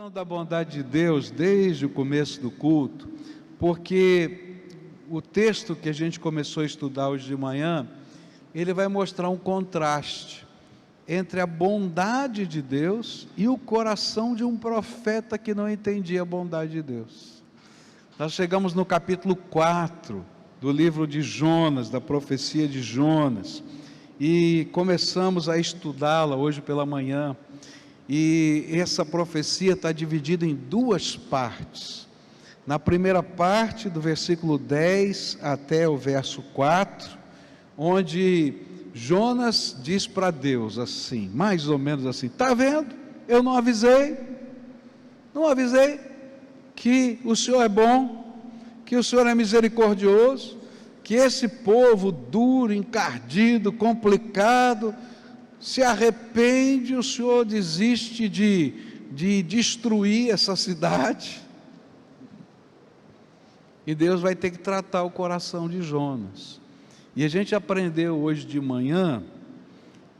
falando da bondade de Deus desde o começo do culto, porque o texto que a gente começou a estudar hoje de manhã, ele vai mostrar um contraste entre a bondade de Deus e o coração de um profeta que não entendia a bondade de Deus. Nós chegamos no capítulo 4 do livro de Jonas, da profecia de Jonas, e começamos a estudá-la hoje pela manhã. E essa profecia está dividida em duas partes. Na primeira parte, do versículo 10 até o verso 4, onde Jonas diz para Deus assim, mais ou menos assim: está vendo? Eu não avisei que o Senhor é bom, que o Senhor é misericordioso, que esse povo duro, encardido, complicado, se arrepende, o Senhor desiste de destruir essa cidade. E Deus vai ter que tratar o coração de Jonas. E a gente aprendeu hoje de manhã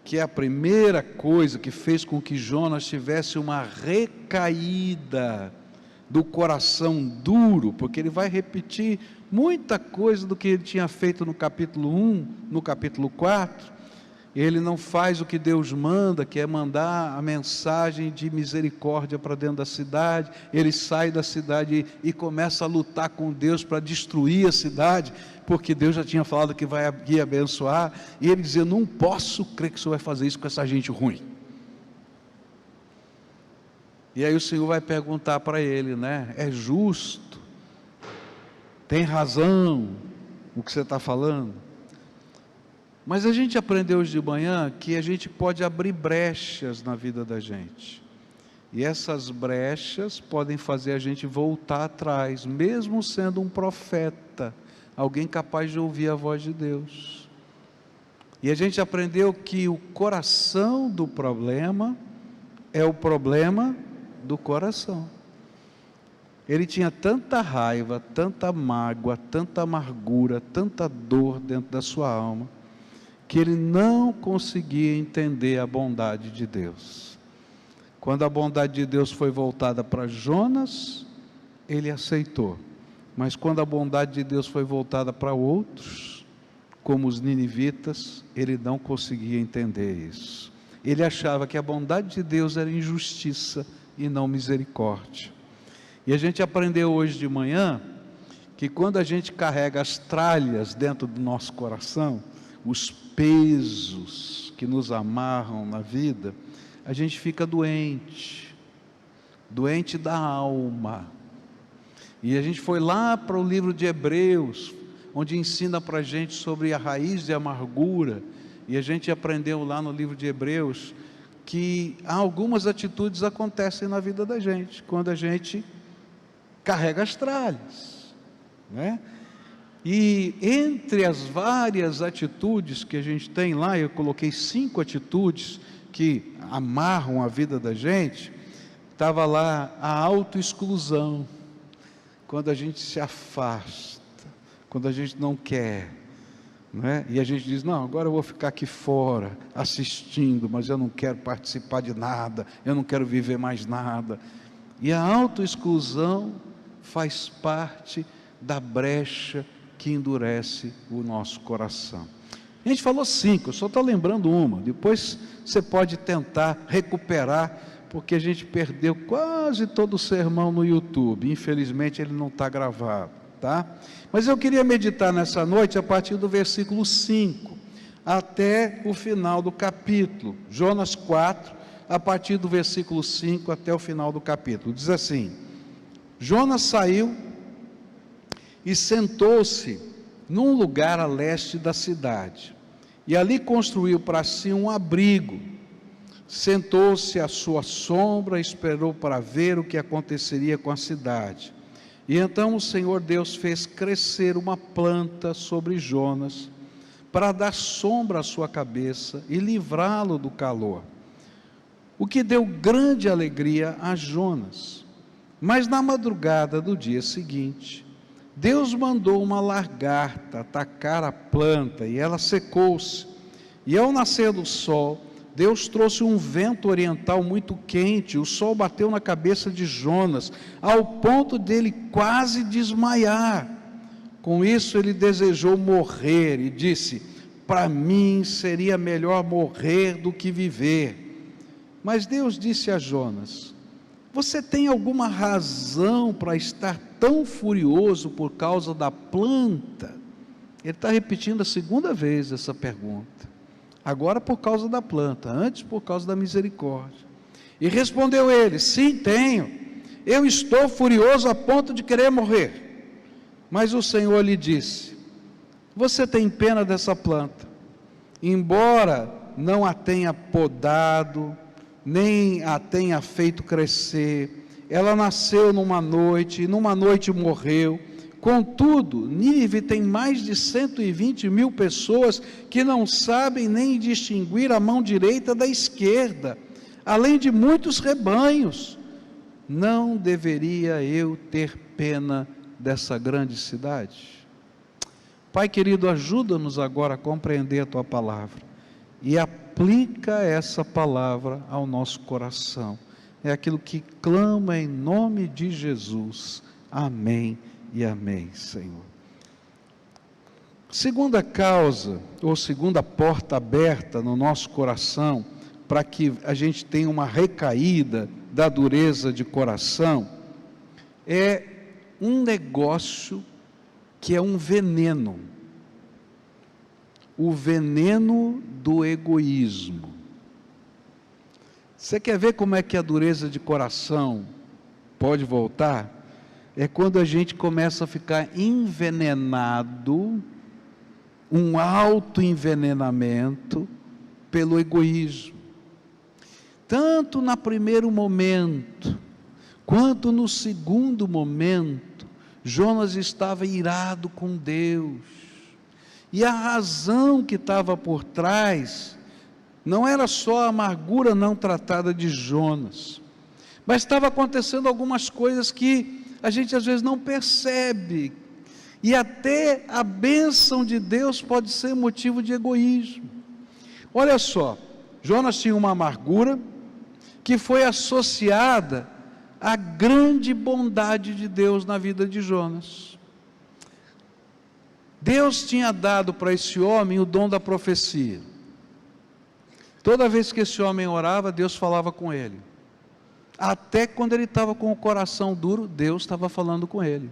que a primeira coisa que fez com que Jonas tivesse uma recaída do coração duro, porque ele vai repetir muita coisa do que ele tinha feito no capítulo 1, no capítulo 4, ele não faz o que Deus manda, que é mandar a mensagem de misericórdia para dentro da cidade. Ele sai da cidade e começa a lutar com Deus para destruir a cidade, porque Deus já tinha falado que ia abençoar, e ele dizia: não posso crer que o Senhor vai fazer isso com essa gente ruim. E aí o Senhor vai perguntar para ele, né? É justo? Tem razão o que você está falando? Mas a gente aprendeu hoje de manhã que a gente pode abrir brechas na vida da gente, e essas brechas podem fazer a gente voltar atrás, mesmo sendo um profeta, alguém capaz de ouvir a voz de Deus. E a gente aprendeu que o coração do problema é o problema do coração. Ele tinha tanta raiva, tanta mágoa, tanta amargura, tanta dor dentro da sua alma, que ele não conseguia entender a bondade de Deus. Quando a bondade de Deus foi voltada para Jonas, ele aceitou. Mas quando a bondade de Deus foi voltada para outros, como os ninivitas, ele não conseguia entender isso. Ele achava que a bondade de Deus era injustiça e não misericórdia. E a gente aprendeu hoje de manhã que quando a gente carrega as tralhas dentro do nosso coração, os pesos que nos amarram na vida, a gente fica doente da alma. E a gente foi lá para o livro de Hebreus, onde ensina para a gente sobre a raiz de amargura, e a gente aprendeu lá no livro de Hebreus, que algumas atitudes acontecem na vida da gente, quando a gente carrega as tralhas, né? E entre as várias atitudes que a gente tem lá, eu coloquei 5 atitudes que amarram a vida da gente. Estava lá a autoexclusão, quando a gente se afasta, quando a gente não quer, não é? E a gente diz: não, agora eu vou ficar aqui fora, assistindo, mas eu não quero participar de nada, eu não quero viver mais nada. E a autoexclusão faz parte da brecha que endurece o nosso coração. A gente falou 5, eu só estou lembrando uma, depois você pode tentar recuperar, porque a gente perdeu quase todo o sermão no YouTube, infelizmente ele não está gravado, tá? Mas eu queria meditar nessa noite a partir do versículo 5, até o final do capítulo, Jonas 4, a partir do versículo 5 até o final do capítulo. Diz assim: Jonas saiu e sentou-se num lugar a leste da cidade, e ali construiu para si um abrigo. Sentou-se à sua sombra e esperou para ver o que aconteceria com a cidade. E então o Senhor Deus fez crescer uma planta sobre Jonas, para dar sombra à sua cabeça e livrá-lo do calor, o que deu grande alegria a Jonas. Mas na madrugada do dia seguinte, Deus mandou uma lagarta atacar a planta, e ela secou-se. E ao nascer do sol, Deus trouxe um vento oriental muito quente, o sol bateu na cabeça de Jonas, ao ponto dele quase desmaiar. Com isso ele desejou morrer e disse: para mim seria melhor morrer do que viver. Mas Deus disse a Jonas: você tem alguma razão para estar tão furioso por causa da planta? Ele está repetindo a segunda vez essa pergunta. Agora por causa da planta, antes por causa da misericórdia. E respondeu ele: sim, tenho. Eu estou furioso a ponto de querer morrer. Mas o Senhor lhe disse: você tem pena dessa planta, embora não a tenha podado, nem a tenha feito crescer. Ela nasceu numa noite, e numa noite morreu. Contudo, Nínive tem mais de 120.000 pessoas que não sabem nem distinguir a mão direita da esquerda, além de muitos rebanhos. Não deveria eu ter pena dessa grande cidade? Pai querido, ajuda-nos agora a compreender a Tua palavra e aplica essa palavra ao nosso coração. É aquilo que clama em nome de Jesus. Amém e amém, Senhor. Segunda causa, ou segunda porta aberta no nosso coração, para que a gente tenha uma recaída da dureza de coração, é um negócio que é um veneno. O veneno do egoísmo. Você quer ver como é que a dureza de coração pode voltar? É quando a gente começa a ficar envenenado, um autoenvenenamento pelo egoísmo. Tanto no primeiro momento, quanto no segundo momento, Jonas estava irado com Deus. E a razão que estava por trás, não era só a amargura não tratada de Jonas, mas estava acontecendo algumas coisas que a gente às vezes não percebe, e até a bênção de Deus pode ser motivo de egoísmo. Olha só, Jonas tinha uma amargura que foi associada à grande bondade de Deus na vida de Jonas. Deus tinha dado para esse homem o dom da profecia. Toda vez que esse homem orava, Deus falava com ele. Até quando ele estava com o coração duro, Deus estava falando com ele.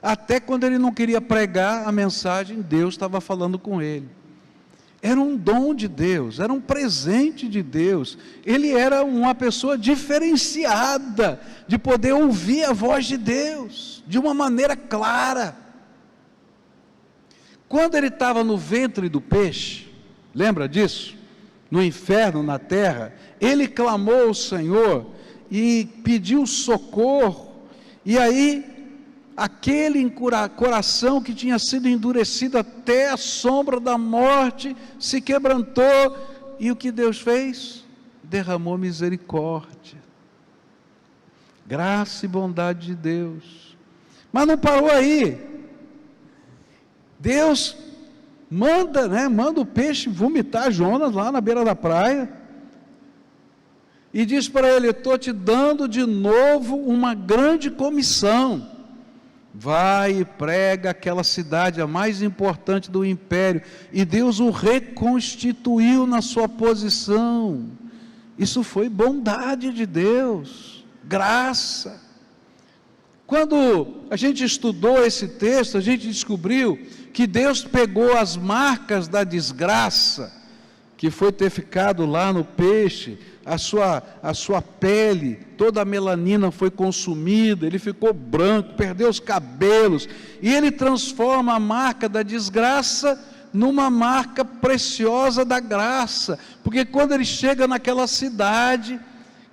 Até quando ele não queria pregar a mensagem, Deus estava falando com ele. Era um dom de Deus, era um presente de Deus. Ele era uma pessoa diferenciada, de poder ouvir a voz de Deus, de uma maneira clara. Quando ele estava no ventre do peixe, lembra disso? No inferno, na terra, ele clamou ao Senhor e pediu socorro, e aí, aquele coração que tinha sido endurecido até a sombra da morte, se quebrantou, e o que Deus fez? Derramou misericórdia, graça e bondade de Deus. Mas não parou aí. Deus manda o peixe vomitar Jonas lá na beira da praia, e diz para ele: eu estou te dando de novo uma grande comissão, vai e prega aquela cidade, a mais importante do império, e Deus o reconstituiu na sua posição. Isso foi bondade de Deus, graça. Quando a gente estudou esse texto, a gente descobriu que Deus pegou as marcas da desgraça, que foi ter ficado lá no peixe, a sua pele, toda a melanina foi consumida, ele ficou branco, perdeu os cabelos, e ele transforma a marca da desgraça numa marca preciosa da graça, porque quando ele chega naquela cidade,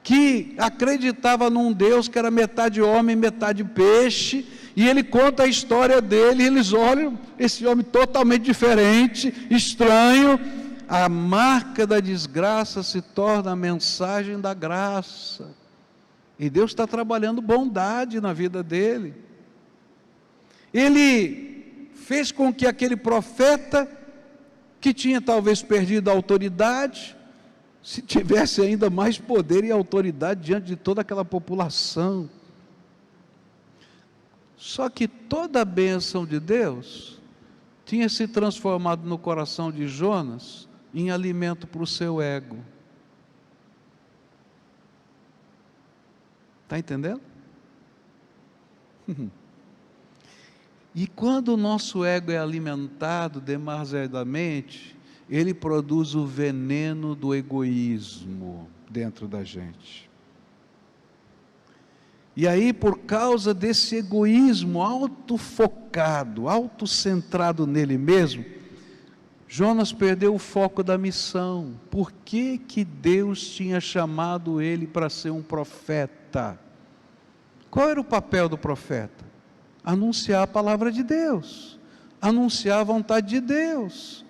que acreditava num Deus que era metade homem, metade peixe, e ele conta a história dele, e eles olham, esse homem totalmente diferente, estranho, a marca da desgraça se torna a mensagem da graça, e Deus está trabalhando bondade na vida dele. Ele fez com que aquele profeta, que tinha talvez perdido a autoridade, se tivesse ainda mais poder e autoridade diante de toda aquela população. Só que toda a bênção de Deus tinha se transformado no coração de Jonas em alimento para o seu ego. Está entendendo? E quando o nosso ego é alimentado demasiadamente, ele produz o veneno do egoísmo dentro da gente. E aí, por causa desse egoísmo autofocado, autocentrado nele mesmo, Jonas perdeu o foco da missão. Por que que Deus tinha chamado ele para ser um profeta? Qual era o papel do profeta? Anunciar a palavra de Deus, anunciar a vontade de Deus,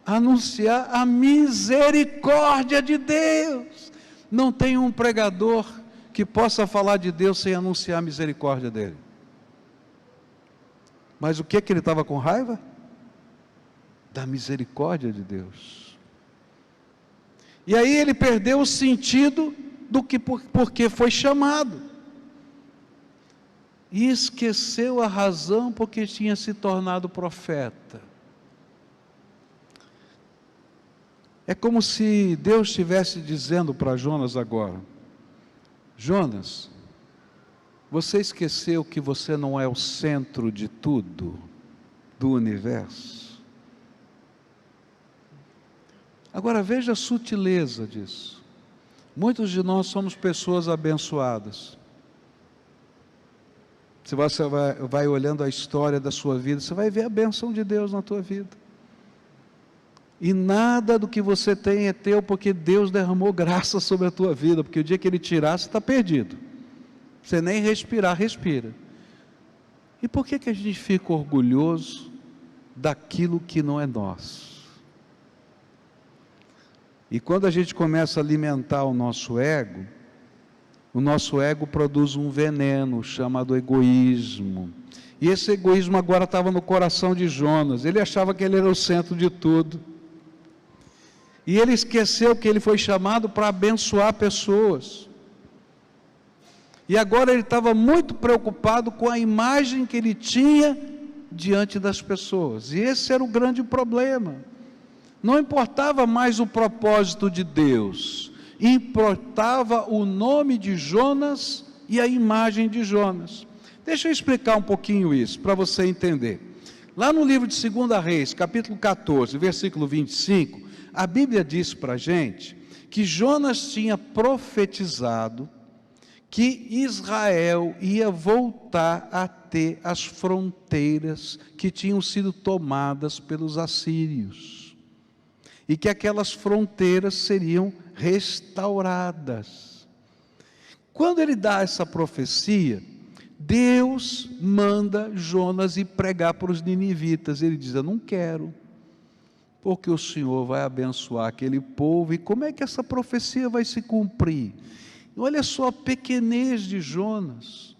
anunciar a misericórdia de Deus. Não tem um pregador que possa falar de Deus sem anunciar a misericórdia dele. Mas o que ele estava com raiva? Da misericórdia de Deus. E aí ele perdeu o sentido do que porque foi chamado. E esqueceu a razão porque tinha se tornado profeta. É como se Deus estivesse dizendo para Jonas agora: Jonas, você esqueceu que você não é o centro de tudo, do universo? Agora veja a sutileza disso. Muitos de nós somos pessoas abençoadas. Se você vai olhando a história da sua vida, você vai ver a bênção de Deus na tua vida. E nada do que você tem é teu, porque Deus derramou graça sobre a tua vida, porque o dia que Ele tirar, você está perdido. Você nem respirar, respira. E por que a gente fica orgulhoso daquilo que não é nosso? E quando a gente começa a alimentar o nosso ego produz um veneno chamado egoísmo. E esse egoísmo agora estava no coração de Jonas. Ele achava que ele era o centro de tudo. E ele esqueceu que ele foi chamado para abençoar pessoas. E agora ele estava muito preocupado com a imagem que ele tinha diante das pessoas. E esse era o grande problema. Não importava mais o propósito de Deus, importava o nome de Jonas e a imagem de Jonas. Deixa eu explicar um pouquinho isso, para você entender. Lá no livro de 2 Reis, capítulo 14, versículo 25, a Bíblia diz para a gente que Jonas tinha profetizado que Israel ia voltar a ter as fronteiras que tinham sido tomadas pelos assírios. E que aquelas fronteiras seriam restauradas. Quando ele dá essa profecia, Deus manda Jonas ir pregar para os ninivitas. Ele diz: eu não quero, porque o Senhor vai abençoar aquele povo. E como é que essa profecia vai se cumprir? E olha só a pequenez de Jonas.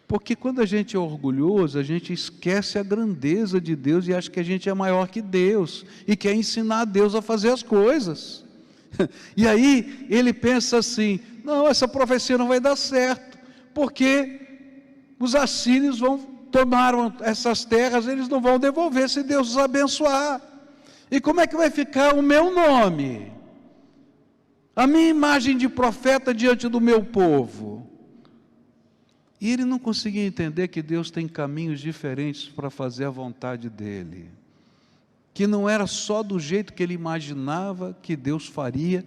Porque quando a gente é orgulhoso, a gente esquece a grandeza de Deus e acha que a gente é maior que Deus e quer ensinar a Deus a fazer as coisas. E aí ele pensa assim: não, essa profecia não vai dar certo, porque os assírios tomaram essas terras, eles não vão devolver se Deus os abençoar. E como é que vai ficar o meu nome? A minha imagem de profeta diante do meu povo? E ele não conseguia entender que Deus tem caminhos diferentes para fazer a vontade dele. Que não era só do jeito que ele imaginava que Deus faria,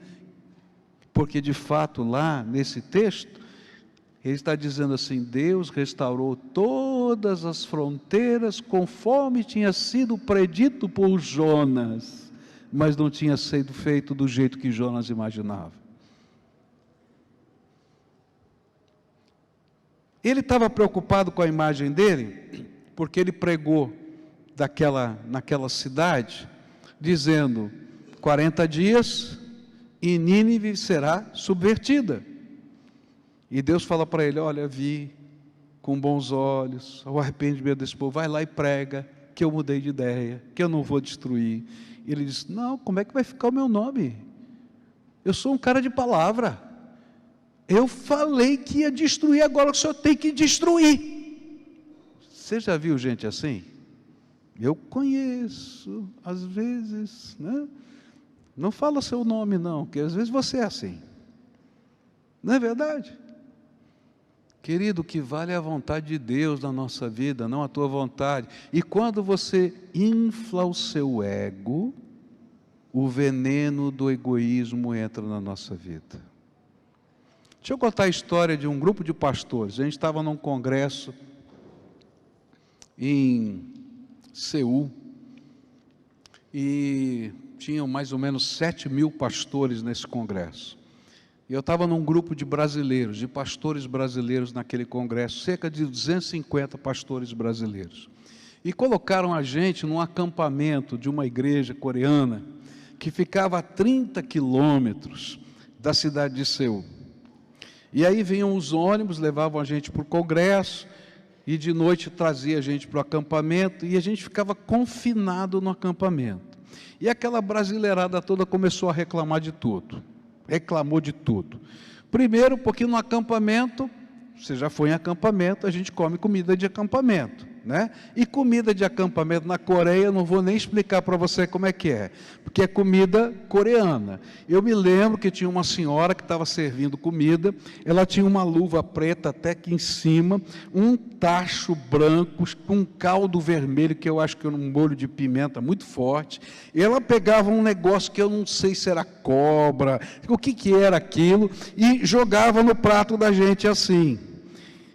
porque de fato lá nesse texto, ele está dizendo assim: Deus restaurou todas as fronteiras conforme tinha sido predito por Jonas, mas não tinha sido feito do jeito que Jonas imaginava. Ele estava preocupado com a imagem dele, porque ele pregou naquela cidade, dizendo: 40 dias e Nínive será subvertida. E Deus fala para ele: olha, vi com bons olhos o arrependimento desse povo, vai lá e prega, que eu mudei de ideia, que eu não vou destruir. E ele disse: não, como é que vai ficar o meu nome? Eu sou um cara de palavra. Eu falei que ia destruir, agora o senhor tem que destruir. Você já viu gente assim? Eu conheço, às vezes, né? Não fala seu nome não, porque às vezes você é assim. Não é verdade? Querido, o que vale é a vontade de Deus na nossa vida, não a tua vontade. E quando você infla o seu ego, o veneno do egoísmo entra na nossa vida. Deixa eu contar a história de um grupo de pastores. A gente estava num congresso em Seul e tinham mais ou menos 7.000 pastores nesse congresso. E eu estava num grupo de brasileiros, de pastores brasileiros naquele congresso, cerca de 250 pastores brasileiros. E colocaram a gente num acampamento de uma igreja coreana que ficava a 30 quilômetros da cidade de Seul. E aí vinham os ônibus, levavam a gente para o congresso, e de noite trazia a gente para o acampamento, e a gente ficava confinado no acampamento. E aquela brasileirada toda começou a reclamar de tudo. Reclamou de tudo. Primeiro, porque no acampamento, você já foi em acampamento, a gente come comida de acampamento, né? E comida de acampamento na Coreia, não vou nem explicar para você como é que é, porque é comida coreana. Eu me lembro que tinha uma senhora que estava servindo comida, ela tinha uma luva preta até aqui em cima, um tacho branco com um caldo vermelho, que eu acho que era um molho de pimenta muito forte, e ela pegava um negócio que eu não sei se era cobra, o que era aquilo, e jogava no prato da gente assim.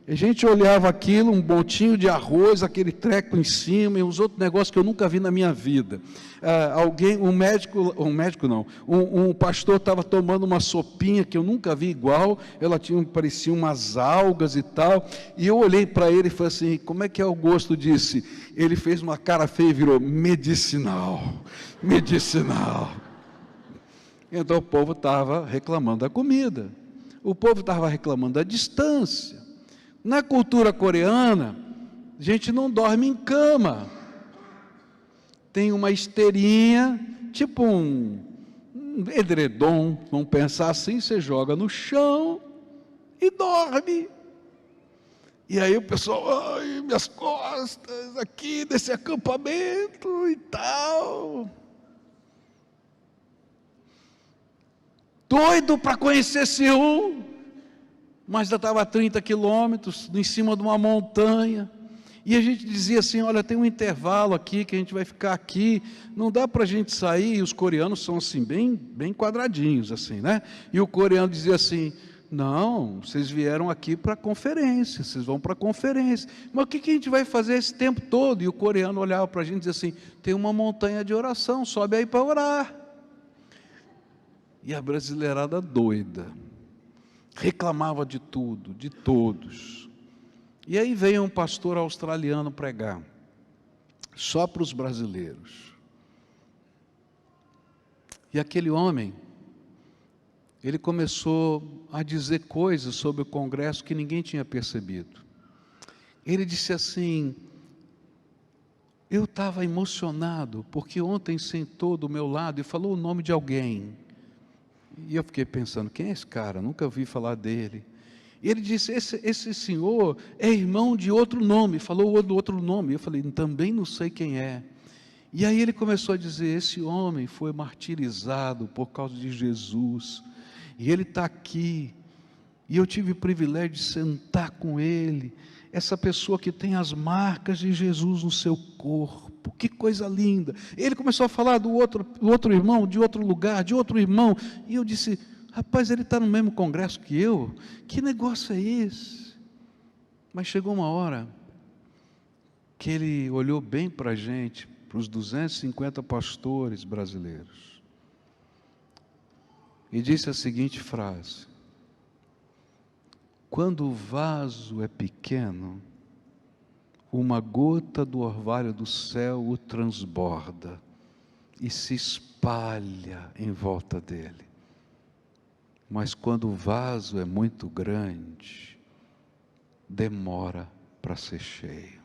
A gente olhava aquilo, um montinho de arroz, aquele treco em cima, e uns outros negócios que eu nunca vi na minha vida. Um pastor estava tomando uma sopinha que eu nunca vi igual, parecia umas algas e tal, e eu olhei para ele e falei assim, como é que é o gosto disso? Ele fez uma cara feia e virou, medicinal, medicinal. Então o povo estava reclamando da comida, o povo estava reclamando da distância. Na cultura coreana, a gente não dorme em cama. Tem uma esteirinha, tipo um edredom, vamos pensar assim, você joga no chão e dorme. E aí o pessoal, ai, minhas costas, aqui desse acampamento e tal. Doido para conhecer Seul. Mas já estava a 30 quilômetros, em cima de uma montanha, e a gente dizia assim, olha, tem um intervalo aqui, que a gente vai ficar aqui, não dá para a gente sair, e os coreanos são assim, bem quadradinhos, assim, né? E o coreano dizia assim, não, vocês vieram aqui para a conferência, vocês vão para a conferência, mas o que a gente vai fazer esse tempo todo? E o coreano olhava para a gente e dizia assim, tem uma montanha de oração, sobe aí para orar. E a brasileirada doida, reclamava de tudo, de todos. E aí veio um pastor australiano pregar, só para os brasileiros. E aquele homem, ele começou a dizer coisas sobre o congresso que ninguém tinha percebido. Ele disse assim, eu estava emocionado, porque ontem sentou do meu lado e falou o nome de alguém. E eu fiquei pensando, quem é esse cara? Nunca ouvi falar dele. E ele disse, esse senhor é irmão de outro nome, falou do outro nome. Eu falei, também não sei quem é. E aí ele começou a dizer, esse homem foi martirizado por causa de Jesus, e ele está aqui, e eu tive o privilégio de sentar com ele, essa pessoa que tem as marcas de Jesus no seu corpo, que coisa linda. Ele começou a falar do outro irmão, de outro lugar, de outro irmão, e eu disse, rapaz, ele está no mesmo congresso que eu, que negócio é esse? Mas chegou uma hora, que ele olhou bem para a gente, para os 250 pastores brasileiros, e disse a seguinte frase, quando o vaso é pequeno, uma gota do orvalho do céu o transborda e se espalha em volta dele. Mas quando o vaso é muito grande, demora para ser cheio.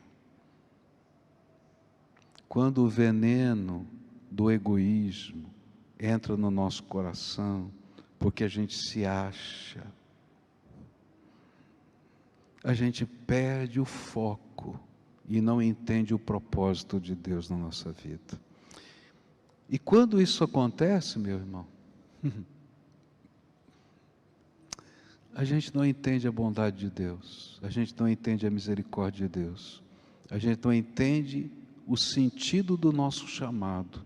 Quando o veneno do egoísmo entra no nosso coração, Porque a gente se acha, a gente perde o foco e não entende o propósito de Deus na nossa vida. E quando isso acontece, meu irmão, a gente não entende a bondade de Deus, a gente não entende a misericórdia de Deus, a gente não entende o sentido do nosso chamado,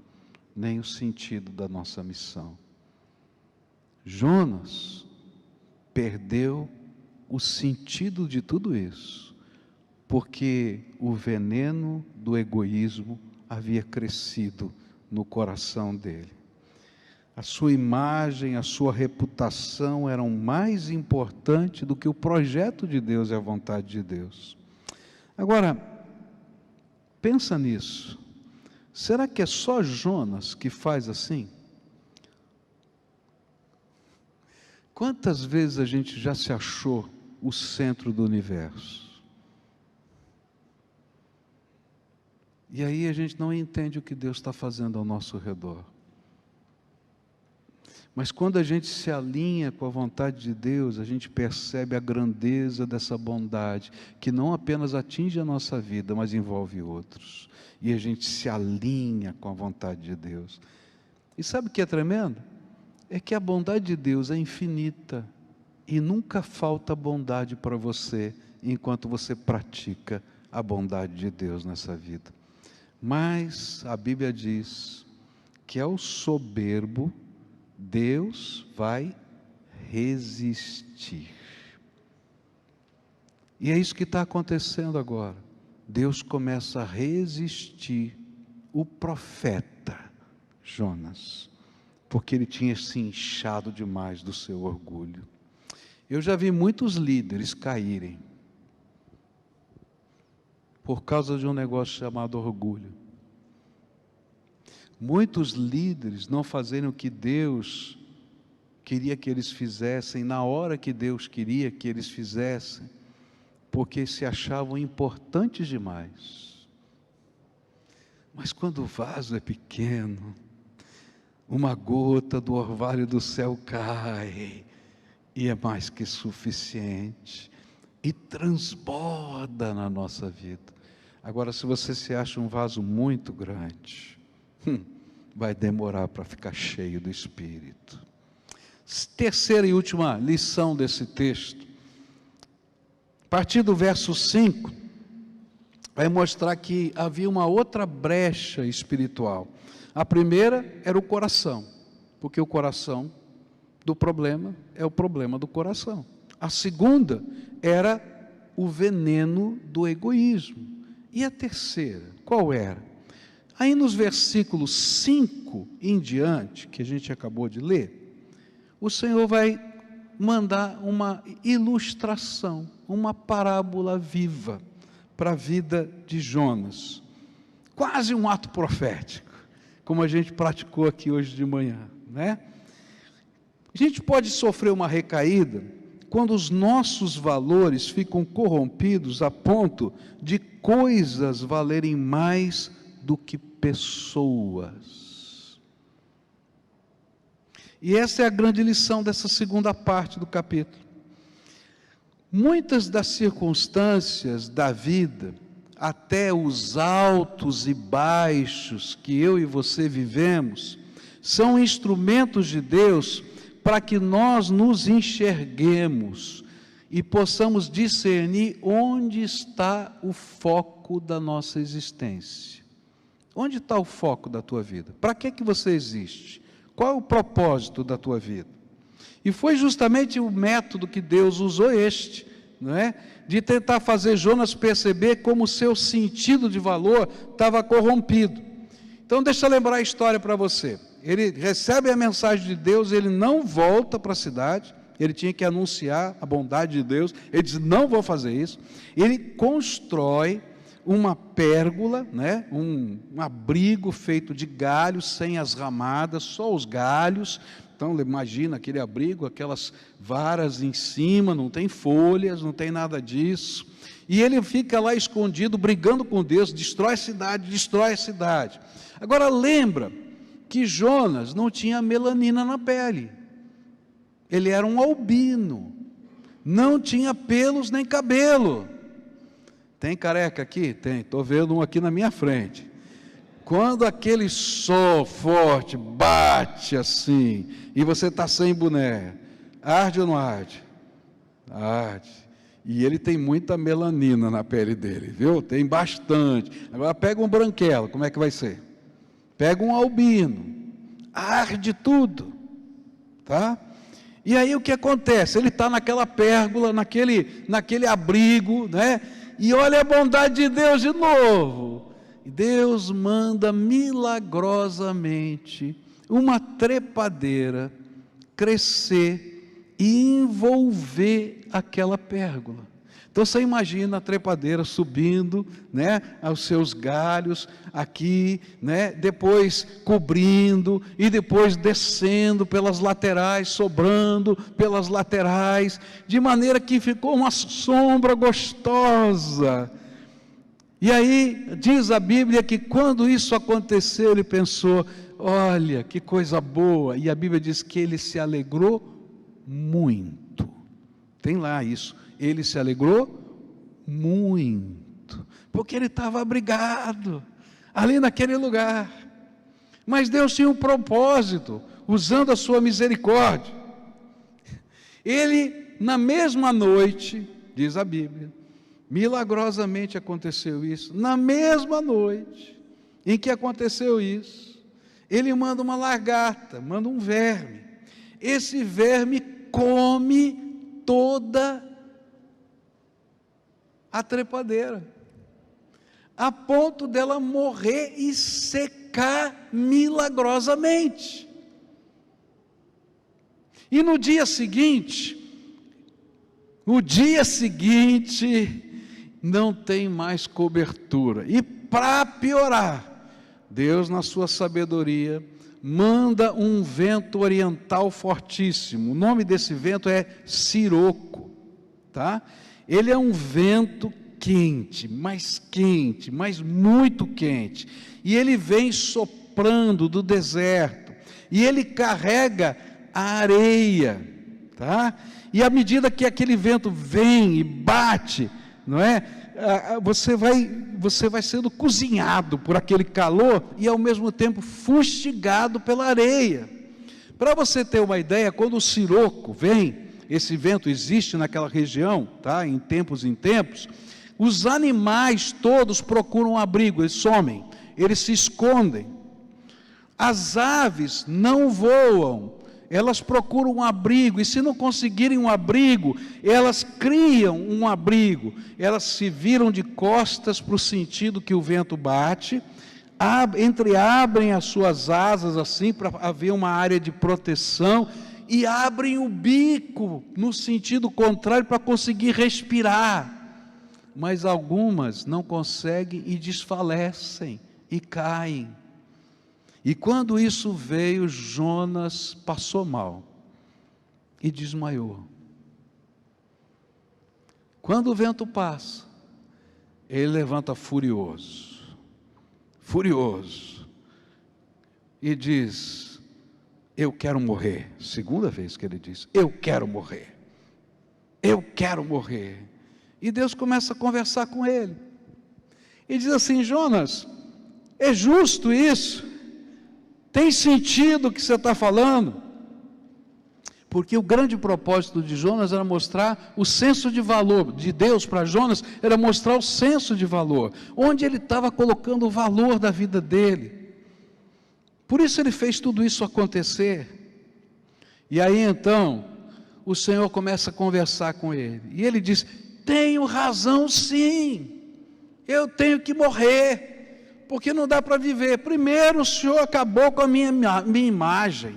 nem o sentido da nossa missão. Jonas perdeu o sentido de tudo isso, porque o veneno do egoísmo havia crescido no coração dele. A sua imagem, a sua reputação eram mais importantes do que o projeto de Deus e a vontade de Deus. Agora, pensa nisso. Será que é só Jonas que faz assim? Quantas vezes a gente já se achou o centro do universo? E aí a gente não entende o que Deus está fazendo ao nosso redor. Mas quando a gente se alinha com a vontade de Deus, a gente percebe a grandeza dessa bondade, que não apenas atinge a nossa vida, mas envolve outros. E a gente se alinha com a vontade de Deus. E sabe o que é tremendo? É que a bondade de Deus é infinita, e nunca falta bondade para você, enquanto você pratica a bondade de Deus nessa vida. Mas a Bíblia diz que ao soberbo, Deus vai resistir. E é isso que está acontecendo agora. Deus começa a resistir o profeta Jonas, porque ele tinha se inchado demais do seu orgulho. Eu já vi muitos líderes caírem por causa de um negócio chamado orgulho. Muitos líderes não fazerem o que Deus queria que eles fizessem, na hora que Deus queria que eles fizessem, porque se achavam importantes demais. Mas quando o vaso é pequeno, uma gota do orvalho do céu cai, e é mais que suficiente, e transborda na nossa vida. Agora, se você se acha um vaso muito grande, vai demorar para ficar cheio do Espírito. Terceira e última lição desse texto, a partir do verso 5, vai mostrar que havia uma outra brecha espiritual. A primeira era o coração, porque o coração do problema é o problema do coração. A segunda era o veneno do egoísmo. E a terceira, qual era? Aí nos versículos 5 em diante, que a gente acabou de ler, o Senhor vai mandar uma ilustração, uma parábola viva para a vida de Jonas. Quase um ato profético, como a gente praticou aqui hoje de manhã, né? A gente pode sofrer uma recaída quando os nossos valores ficam corrompidos a ponto de coisas valerem mais do que pessoas. E essa é a grande lição dessa segunda parte do capítulo. Muitas das circunstâncias da vida, até os altos e baixos que eu e você vivemos, são instrumentos de Deus para que nós nos enxerguemos e possamos discernir onde está o foco da nossa existência. Onde está o foco da tua vida? Para que você existe? Qual é o propósito da tua vida? E foi justamente o método que Deus usou não é? De tentar fazer Jonas perceber como o seu sentido de valor estava corrompido. Então deixa eu lembrar a história para você. Ele recebe a mensagem de Deus, ele não volta para a cidade, ele tinha que anunciar a bondade de Deus, ele diz, não vou fazer isso. Ele constrói uma pérgola, né? um abrigo feito de galhos, sem as ramadas, só os galhos. Então imagina aquele abrigo, aquelas varas em cima, não tem folhas, não tem nada disso. E ele fica lá escondido, brigando com Deus, destrói a cidade, destrói a cidade. Agora lembra que Jonas não tinha melanina na pele. Ele era um albino, não tinha pelos nem cabelo. Tem careca aqui? Tem, estou vendo um aqui na minha frente. Quando aquele sol forte bate assim, e você está sem boné, arde ou não arde? Arde. E ele tem muita melanina na pele dele, viu? Tem bastante. Agora pega um branquelo, como é que vai ser? Pega um albino, arde tudo, tá? E aí o que acontece? Ele está naquela pérgola, naquele abrigo, né? E olha a bondade de Deus de novo. Deus manda milagrosamente uma trepadeira crescer e envolver aquela pérgola. Então você imagina a trepadeira subindo, né, aos seus galhos aqui, né, depois cobrindo e depois descendo pelas laterais, sobrando pelas laterais, de maneira que ficou uma sombra gostosa. E aí diz a Bíblia que quando isso aconteceu, ele pensou: olha que coisa boa. E a Bíblia diz que ele se alegrou muito. Tem lá isso. Ele se alegrou muito, porque ele estava abrigado ali naquele lugar. Mas Deus tinha um propósito, usando a sua misericórdia. Ele, na mesma noite, diz a Bíblia, milagrosamente aconteceu isso, na mesma noite em que aconteceu isso, ele manda uma lagarta, manda um verme. Esse verme come toda a trepadeira, a ponto dela morrer e secar milagrosamente. E no dia seguinte, não tem mais cobertura. E para piorar, Deus, na sua sabedoria, manda um vento oriental fortíssimo. O nome desse vento é siroco, tá? Ele é um vento quente, mas muito quente. E ele vem soprando do deserto. E ele carrega a areia, tá? E à medida que aquele vento vem e bate, não é? Você vai sendo cozinhado por aquele calor e ao mesmo tempo fustigado pela areia. Para você ter uma ideia, quando o siroco vem, esse vento existe naquela região, tá? Em tempos, os animais todos procuram abrigo, eles somem, eles se escondem. As aves não voam, elas procuram um abrigo, e se não conseguirem um abrigo, elas criam um abrigo, elas se viram de costas para o sentido que o vento bate, abrem as suas asas assim, para haver uma área de proteção, e abrem o bico no sentido contrário para conseguir respirar, mas algumas não conseguem e desfalecem, e caem. E quando isso veio, Jonas passou mal e desmaiou. Quando o vento passa, ele levanta furioso, e diz: eu quero morrer. Segunda vez que ele diz: eu quero morrer. E Deus começa a conversar com ele, e diz assim: Jonas, é justo isso? Tem sentido o que você está falando? Porque o grande propósito de Jonas era mostrar o senso de valor, de Deus para Jonas, era mostrar o senso de valor, onde ele estava colocando o valor da vida dele. Por isso ele fez tudo isso acontecer. E aí então, o Senhor começa a conversar com ele, e ele diz: tenho razão sim, eu tenho que morrer, porque não dá para viver. Primeiro, o Senhor acabou com a minha imagem,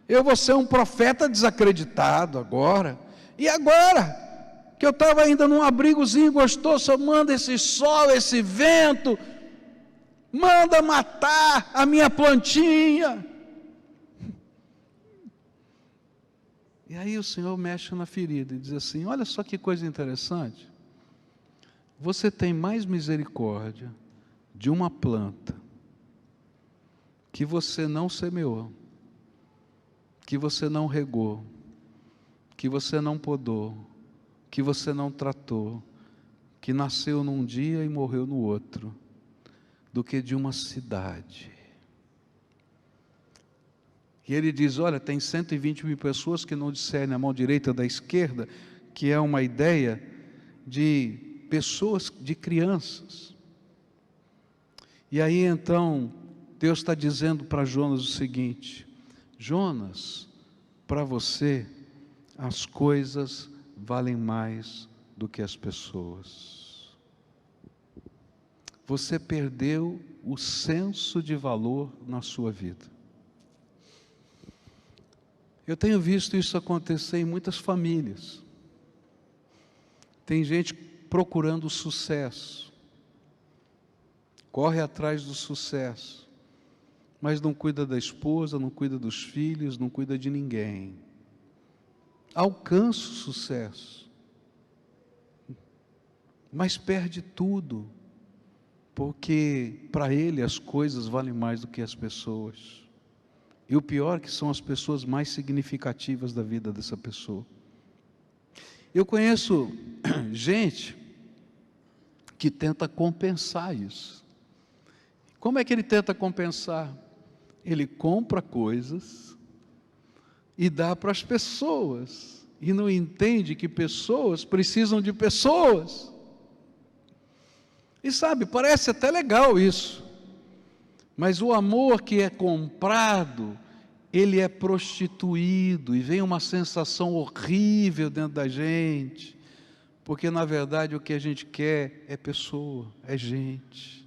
eu vou ser um profeta desacreditado agora, e agora, que eu estava ainda num abrigozinho gostoso, só manda esse sol, esse vento, manda matar a minha plantinha. E aí o Senhor mexe na ferida e diz assim: olha só que coisa interessante, você tem mais misericórdia de uma planta que você não semeou, que você não regou, que você não podou, que você não tratou, que nasceu num dia e morreu no outro, do que de uma cidade. E ele diz, olha, tem 120 mil pessoas que não discernem a mão direita da esquerda, que é uma ideia de pessoas, de crianças. E aí então, Deus está dizendo para Jonas o seguinte: Jonas, para você, as coisas valem mais do que as pessoas. Você perdeu o senso de valor na sua vida. Eu tenho visto isso acontecer em muitas famílias. Tem gente procurando sucesso, corre atrás do sucesso, mas não cuida da esposa, não cuida dos filhos, não cuida de ninguém. Alcança o sucesso, mas perde tudo, porque para ele as coisas valem mais do que as pessoas. E o pior é que são as pessoas mais significativas da vida dessa pessoa. Eu conheço gente que tenta compensar isso. Como é que ele tenta compensar? Ele compra coisas e dá para as pessoas, e não entende que pessoas precisam de pessoas. E sabe, parece até legal isso, mas o amor que é comprado, ele é prostituído, e vem uma sensação horrível dentro da gente, porque na verdade o que a gente quer é pessoa, é gente.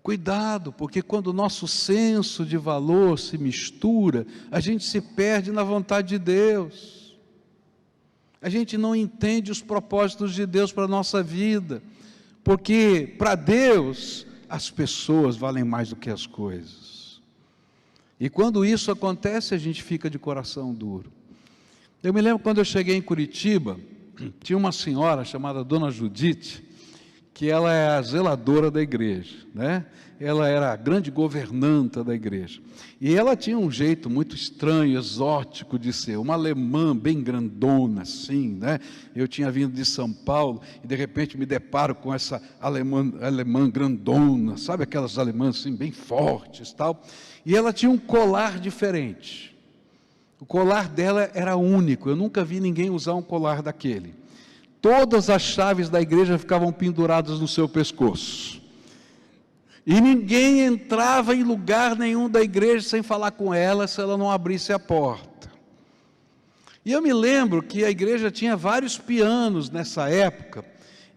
Cuidado, porque quando o nosso senso de valor se mistura, a gente se perde na vontade de Deus. A gente não entende os propósitos de Deus para a nossa vida, porque para Deus as pessoas valem mais do que as coisas. E quando isso acontece, a gente fica de coração duro. Eu me lembro quando eu cheguei em Curitiba, tinha uma senhora chamada Dona Judite, que ela é a zeladora da igreja, né? Ela era a grande governanta da igreja, e ela tinha um jeito muito estranho, exótico de ser, uma alemã bem grandona assim, né? Eu tinha vindo de São Paulo, e de repente me deparo com essa alemã grandona, sabe aquelas alemãs assim, bem fortes tal, e ela tinha um colar diferente, o colar dela era único, eu nunca vi ninguém usar um colar daquele. Todas as chaves da igreja ficavam penduradas no seu pescoço. E ninguém entrava em lugar nenhum da igreja sem falar com ela, se ela não abrisse a porta. E eu me lembro que a igreja tinha vários pianos nessa época,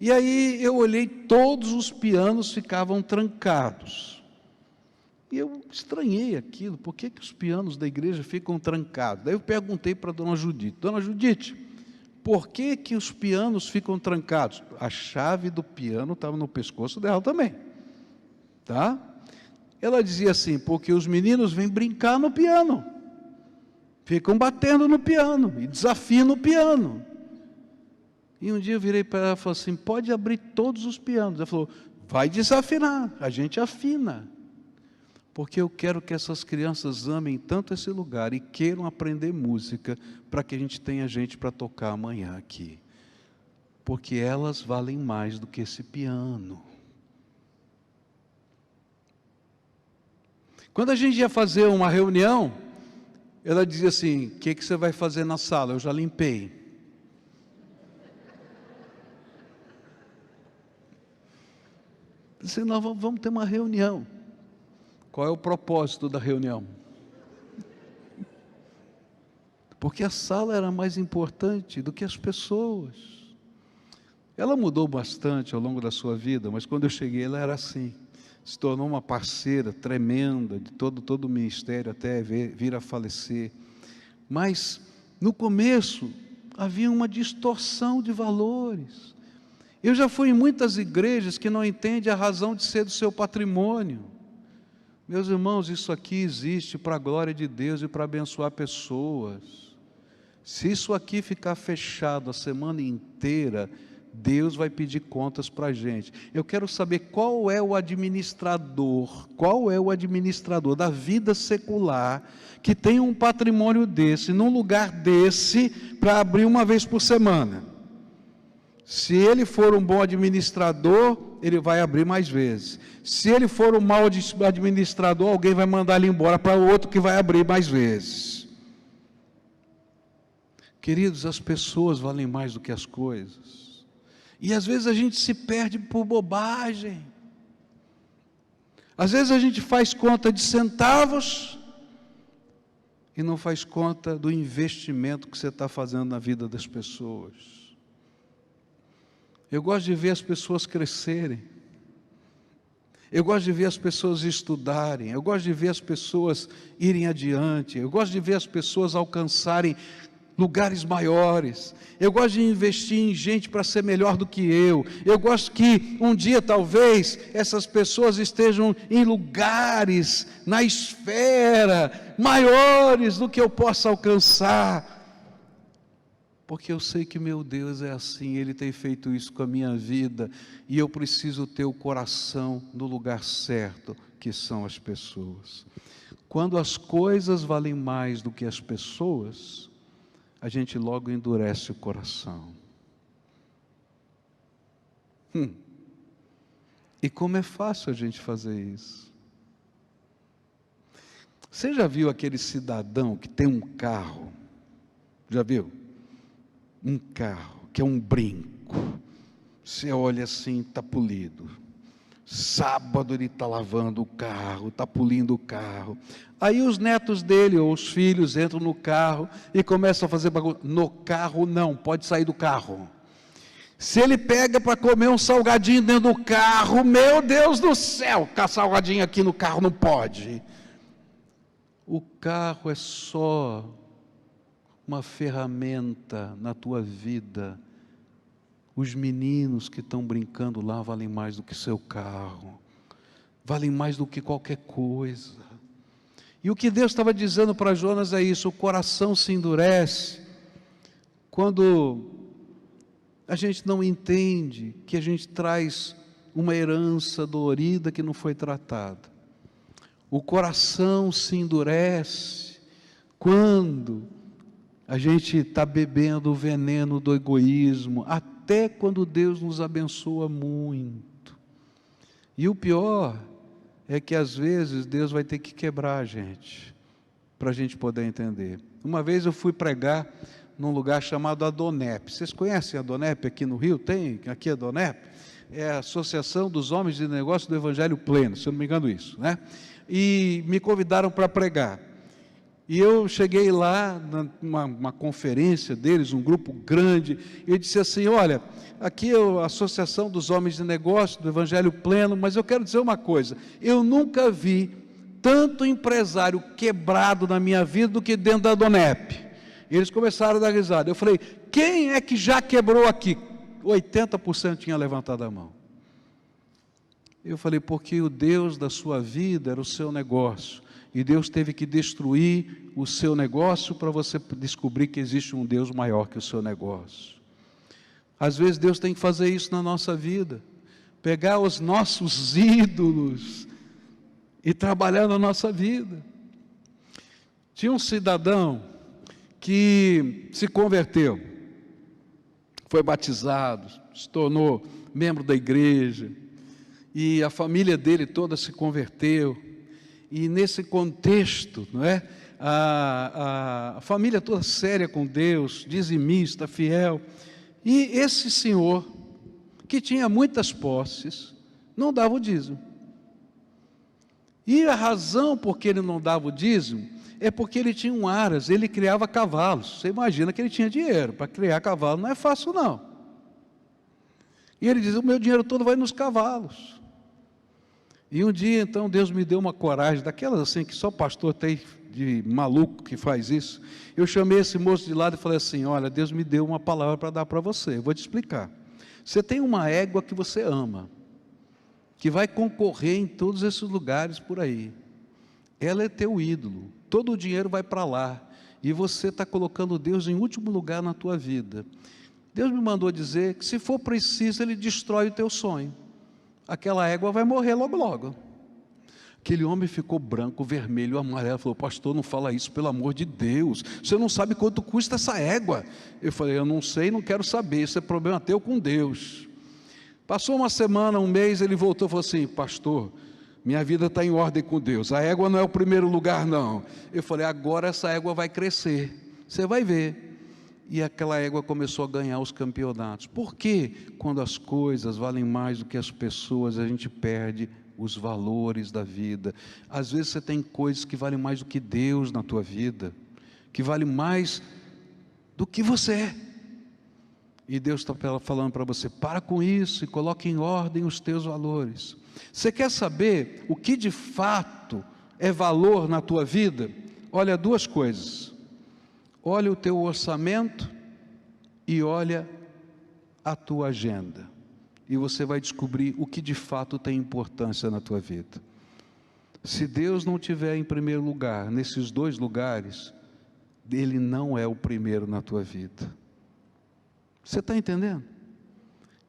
e aí eu olhei, todos os pianos ficavam trancados. E eu estranhei aquilo, por que os pianos da igreja ficam trancados? Daí eu perguntei para a Dona Judite, Dona Judite, por que os pianos ficam trancados? A chave do piano estava no pescoço dela também, tá? Ela dizia assim, porque os meninos vêm brincar no piano, ficam batendo no piano, e desafinam o piano. E um dia eu virei para ela e falei assim, pode abrir todos os pianos. Ela falou, vai desafinar, a gente afina. Porque eu quero que essas crianças amem tanto esse lugar e queiram aprender música, para que a gente tenha gente para tocar amanhã aqui. Porque elas valem mais do que esse piano. Quando a gente ia fazer uma reunião, ela dizia assim, o que você vai fazer na sala? Eu já limpei. Eu disse, nós vamos ter uma reunião. Qual é o propósito da reunião? Porque a sala era mais importante do que as pessoas. Ela mudou bastante ao longo da sua vida, mas quando eu cheguei ela era assim. Se tornou uma parceira tremenda de todo o ministério até vir a falecer. Mas no começo havia uma distorção de valores. Eu já fui em muitas igrejas que não entendem a razão de ser do seu patrimônio. Meus irmãos, isso aqui existe para a glória de Deus e para abençoar pessoas. Se isso aqui ficar fechado a semana inteira, Deus vai pedir contas para a gente. Eu quero saber qual é o administrador da vida secular que tem um patrimônio desse, num lugar desse, para abrir uma vez por semana. Se ele for um bom administrador, ele vai abrir mais vezes. Se ele for um mau administrador, alguém vai mandar ele embora para outro que vai abrir mais vezes. Queridos, as pessoas valem mais do que as coisas. E às vezes a gente se perde por bobagem. Às vezes a gente faz conta de centavos e não faz conta do investimento que você está fazendo na vida das pessoas. Eu gosto de ver as pessoas crescerem. Eu gosto de ver as pessoas estudarem. Eu gosto de ver as pessoas irem adiante. Eu gosto de ver as pessoas alcançarem lugares maiores. Eu gosto de investir em gente para ser melhor do que eu. Eu gosto que um dia talvez essas pessoas estejam em lugares, na esfera, maiores do que eu possa alcançar. Porque eu sei que meu Deus é assim, Ele tem feito isso com a minha vida, e eu preciso ter o coração no lugar certo, que são as pessoas. Quando as coisas valem mais do que as pessoas, a gente logo endurece o coração. E como é fácil a gente fazer isso. Você já viu aquele cidadão que tem um carro? Já viu? Um carro que é um brinco. Você olha assim, está polido. Sábado ele está lavando o carro, está polindo o carro. Aí os netos dele ou os filhos entram no carro e começam a fazer bagunça. No carro não, pode sair do carro. Se ele pega para comer um salgadinho dentro do carro, meu Deus do céu, ficar salgadinho aqui no carro não pode. O carro é só uma ferramenta na tua vida. Os meninos que estão brincando lá valem mais do que seu carro, valem mais do que qualquer coisa. E o que Deus estava dizendo para Jonas é isso: o coração se endurece quando a gente não entende que a gente traz uma herança dolorida que não foi tratada. O coração se endurece quando a gente está bebendo o veneno do egoísmo, até quando Deus nos abençoa muito. E o pior é que às vezes Deus vai ter que quebrar a gente, para a gente poder entender. Uma vez eu fui pregar num lugar chamado Adonep. Vocês conhecem a Adonep aqui no Rio? Tem aqui a Adonep? É a Associação dos Homens de Negócios do Evangelho Pleno, se eu não me engano isso, né? E me convidaram para pregar. E eu cheguei lá, numa conferência deles, um grupo grande, e eu disse assim: olha, aqui é a Associação dos Homens de Negócios do Evangelho Pleno, mas eu quero dizer uma coisa, eu nunca vi tanto empresário quebrado na minha vida do que dentro da Adonep. E eles começaram a dar risada. Eu falei: quem é que já quebrou aqui? 80% tinha levantado a mão. Eu falei: porque o Deus da sua vida era o seu negócio. E Deus teve que destruir o seu negócio para você descobrir que existe um Deus maior que o seu negócio. Às vezes Deus tem que fazer isso na nossa vida. Pegar os nossos ídolos e trabalhar na nossa vida. Tinha um cidadão que se converteu, foi batizado, se tornou membro da igreja, e a família dele toda se converteu. E nesse contexto, não é? A família toda séria com Deus, dizimista, fiel. E esse senhor, que tinha muitas posses, não dava o dízimo. E a razão por que ele não dava o dízimo é porque ele tinha um aras, ele criava cavalos. Você imagina que ele tinha dinheiro, para criar cavalo não é fácil não. E ele dizia: o meu dinheiro todo vai nos cavalos. E um dia, então, Deus me deu uma coragem, daquelas assim, que só pastor tem de maluco que faz isso. Eu chamei esse moço de lado e falei assim: olha, Deus me deu uma palavra para dar para você, eu vou te explicar. Você tem uma égua que você ama, que vai concorrer em todos esses lugares por aí. Ela é teu ídolo, todo o dinheiro vai para lá, e você está colocando Deus em último lugar na tua vida. Deus me mandou dizer que se for preciso, Ele destrói o teu sonho. Aquela égua vai morrer logo logo. Aquele homem ficou branco, vermelho, amarelo, falou: pastor, não fala isso, pelo amor de Deus, você não sabe quanto custa essa égua. Eu falei: eu não sei, não quero saber, isso é problema teu com Deus. Passou uma semana, um mês, ele voltou e falou assim: pastor, minha vida está em ordem com Deus, a égua não é o primeiro lugar não. Eu falei: agora essa égua vai crescer, você vai ver. E aquela égua começou a ganhar os campeonatos. Por quê? Quando as coisas valem mais do que as pessoas, a gente perde os valores da vida. Às vezes você tem coisas que valem mais do que Deus na tua vida, que valem mais do que você é. E Deus está falando para você: para com isso e coloque em ordem os teus valores. Você quer saber o que de fato é valor na tua vida? Olha, duas coisas: olha o teu orçamento e olha a tua agenda, e você vai descobrir o que de fato tem importância na tua vida. Se Deus não estiver em primeiro lugar, nesses dois lugares, Ele não é o primeiro na tua vida. Você está entendendo?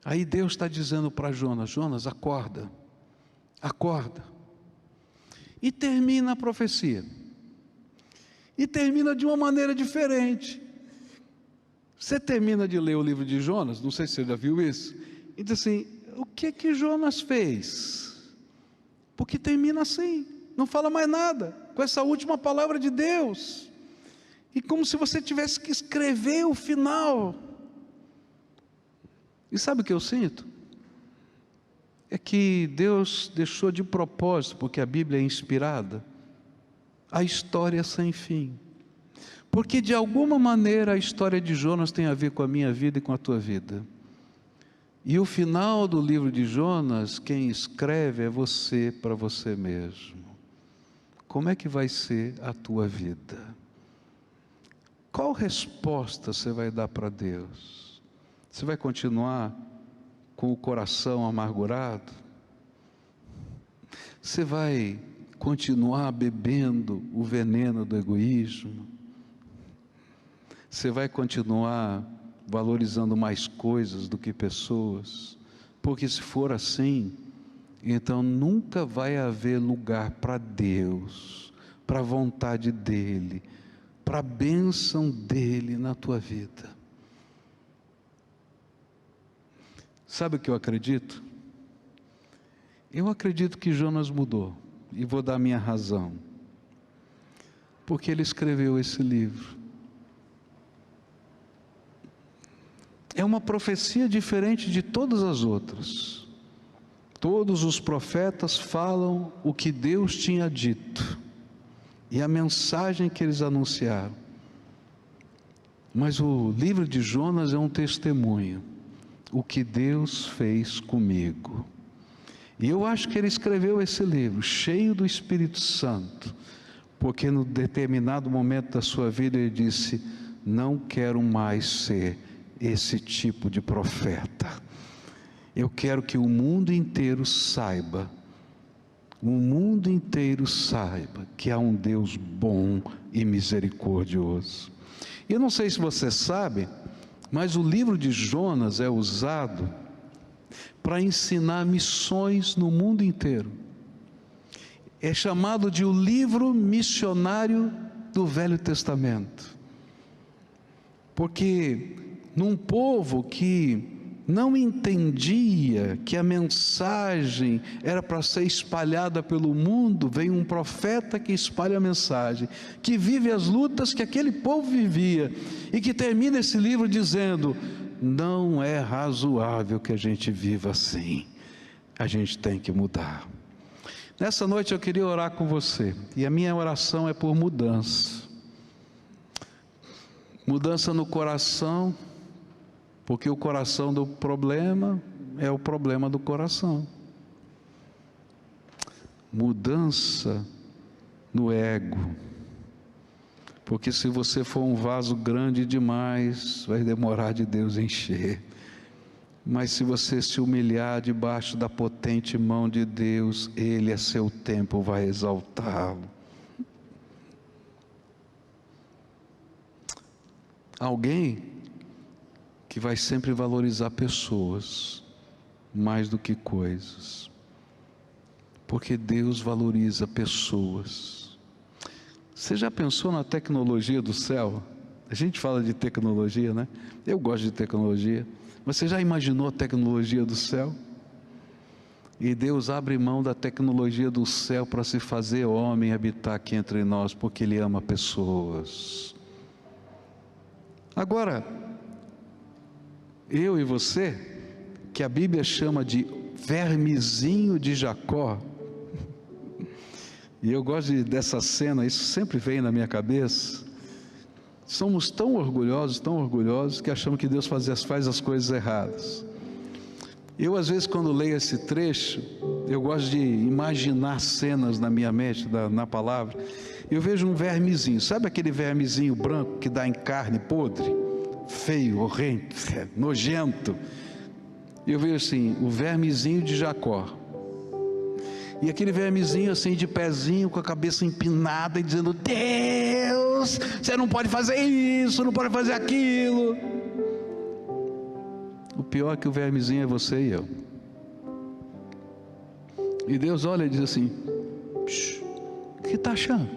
Aí Deus está dizendo para Jonas: Jonas, acorda, acorda. E termina a profecia. E termina de uma maneira diferente. Você termina de ler o livro de Jonas, não sei se você já viu isso, e diz assim: o que Jonas fez? Porque termina assim, não fala mais nada, com essa última palavra de Deus, e como se você tivesse que escrever o final. E sabe o que eu sinto? É que Deus deixou de propósito, porque a Bíblia é inspirada, a história sem fim, porque de alguma maneira a história de Jonas tem a ver com a minha vida e com a tua vida. E o final do livro de Jonas, quem escreve é você, para você mesmo. Como é que vai ser a tua vida? Qual resposta você vai dar para Deus? Você vai continuar com o coração amargurado? Você vai continuar bebendo o veneno do egoísmo? Você vai continuar valorizando mais coisas do que pessoas? Porque se for assim, então nunca vai haver lugar para Deus, para a vontade dEle, para a bênção dEle na tua vida. Sabe o que eu acredito? Eu acredito que Jonas mudou, e vou dar minha razão, porque ele escreveu esse livro. É uma profecia diferente de todas as outras. Todos os profetas falam o que Deus tinha dito e a mensagem que eles anunciaram, mas o livro de Jonas é um testemunho, o que Deus fez comigo. E eu acho que ele escreveu esse livro cheio do Espírito Santo, porque no determinado momento da sua vida ele disse: não quero mais ser esse tipo de profeta. Eu quero que o mundo inteiro saiba, que há um Deus bom e misericordioso. Eu não sei se você sabe, mas o livro de Jonas é usado para ensinar missões no mundo inteiro. É chamado de o livro missionário do Velho Testamento, porque num povo que não entendia que a mensagem era para ser espalhada pelo mundo, vem um profeta que espalha a mensagem, que vive as lutas que aquele povo vivia, e que termina esse livro dizendo: não é razoável que a gente viva assim, a gente tem que mudar. Nessa noite eu queria orar com você, e a minha oração é por mudança. Mudança no coração, porque o coração do problema é o problema do coração. Mudança no ego, porque se você for um vaso grande demais, vai demorar de Deus encher. Mas se você se humilhar debaixo da potente mão de Deus, Ele a seu tempo vai exaltá-lo. Alguém que vai sempre valorizar pessoas mais do que coisas, porque Deus valoriza pessoas. Você já pensou na tecnologia do céu? A gente fala de tecnologia, né? Eu gosto de tecnologia, mas você já imaginou a tecnologia do céu? E Deus abre mão da tecnologia do céu para se fazer homem e habitar aqui entre nós, porque Ele ama pessoas. Agora, eu e você, que a Bíblia chama de vermezinho de Jacó, e eu gosto dessa cena, isso sempre vem na minha cabeça. Somos tão orgulhosos, que achamos que Deus faz as coisas erradas. Eu, às vezes, quando leio esse trecho, eu gosto de imaginar cenas na minha mente, na palavra. Eu vejo um vermezinho, sabe aquele vermezinho branco que dá em carne podre? Feio, horrendo, nojento. Eu vejo assim, o vermezinho de Jacó. E aquele vermezinho assim, de pezinho, com a cabeça empinada e dizendo: Deus, você não pode fazer isso, não pode fazer aquilo. O pior é que o vermezinho é você e eu. E Deus olha e diz assim: o que está achando?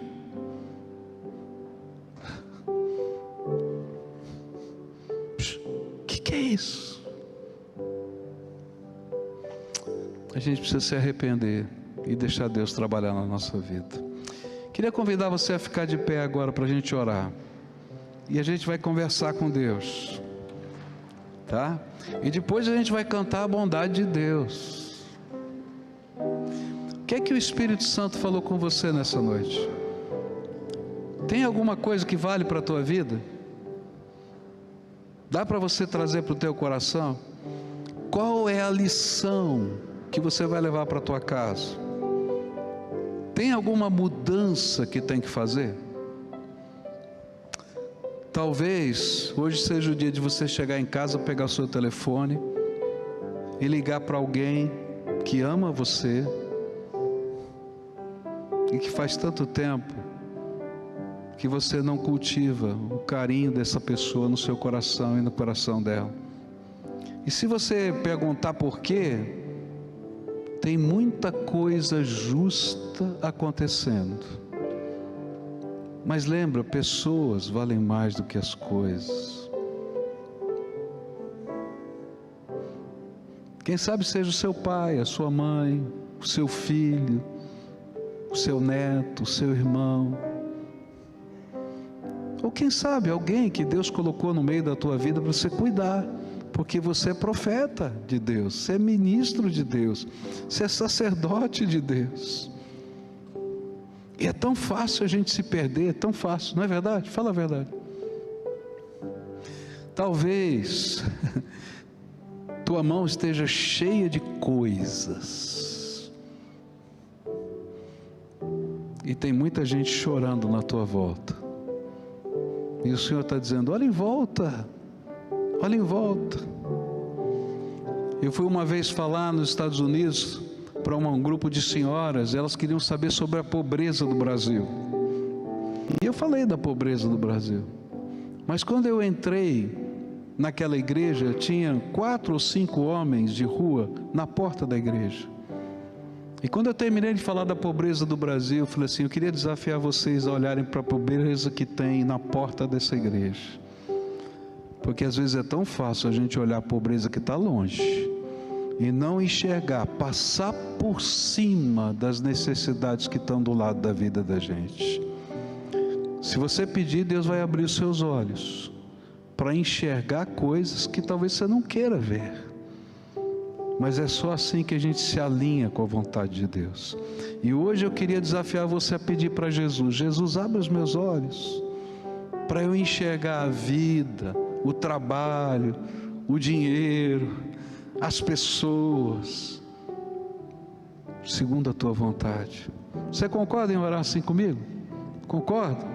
O que é isso? A gente precisa se arrepender e deixar Deus trabalhar na nossa vida. Queria convidar você a ficar de pé agora para a gente orar. E a gente vai conversar com Deus, tá? E depois a gente vai cantar a bondade de Deus. O que é que o Espírito Santo falou com você nessa noite? Tem alguma coisa que vale para a tua vida? Dá para você trazer para o teu coração? Qual é a lição que você vai levar para a tua casa? Tem alguma mudança que tem que fazer? Talvez hoje seja o dia de você chegar em casa, pegar o seu telefone e ligar para alguém que ama você e que faz tanto tempo que você não cultiva o carinho dessa pessoa no seu coração e no coração dela. E se você perguntar por quê, tem muita coisa justa acontecendo. Mas lembra, pessoas valem mais do que as coisas. Quem sabe seja o seu pai, a sua mãe, o seu filho, o seu neto, o seu irmão. Ou quem sabe alguém que Deus colocou no meio da tua vida para você cuidar. Porque você é profeta de Deus, você é ministro de Deus, você é sacerdote de Deus. E é tão fácil a gente se perder, é tão fácil, não é verdade? Fala a verdade. Talvez tua mão esteja cheia de coisas, e tem muita gente chorando na tua volta, e o Senhor está dizendo: olha em volta. Olha em volta. Eu fui uma vez falar nos Estados Unidos para um grupo de senhoras. Elas queriam saber sobre a pobreza do Brasil. E eu falei da pobreza do Brasil. Mas quando eu entrei naquela igreja, tinha 4 ou 5 homens de rua na porta da igreja. E quando eu terminei de falar da pobreza do Brasil, eu falei assim: eu queria desafiar vocês a olharem para a pobreza que tem na porta dessa igreja. Porque às vezes é tão fácil a gente olhar a pobreza que está longe e não enxergar, passar por cima das necessidades que estão do lado da vida da gente. Se você pedir, Deus vai abrir os seus olhos para enxergar coisas que talvez você não queira ver. Mas é só assim que a gente se alinha com a vontade de Deus. E hoje eu queria desafiar você a pedir para Jesus: Jesus, abre os meus olhos para eu enxergar a vida, o trabalho, o dinheiro, as pessoas, segundo a tua vontade. Você concorda em orar assim comigo? Concorda?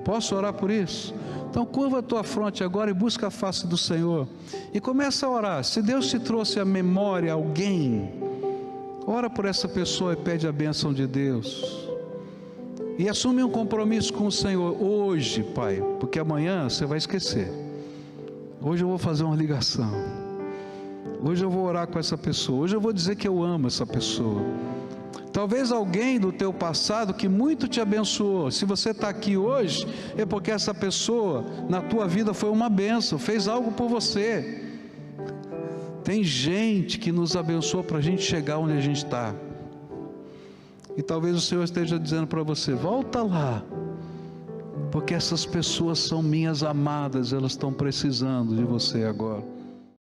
Posso orar por isso? Então curva a tua fronte agora e busca a face do Senhor e começa a orar. Se Deus te trouxe à memória alguém, ora por essa pessoa e pede a bênção de Deus. E assume um compromisso com o Senhor hoje, Pai, porque amanhã você vai esquecer. Hoje eu vou fazer uma ligação. Hoje eu vou orar com essa pessoa. Hoje eu vou dizer que eu amo essa pessoa. Talvez alguém do teu passado que muito te abençoou. Se você está aqui hoje, é porque essa pessoa na tua vida foi uma bênção, fez algo por você. Tem gente que nos abençoa para a gente chegar onde a gente está. E talvez o Senhor esteja dizendo para você: volta lá, porque essas pessoas são minhas amadas, elas estão precisando de você agora.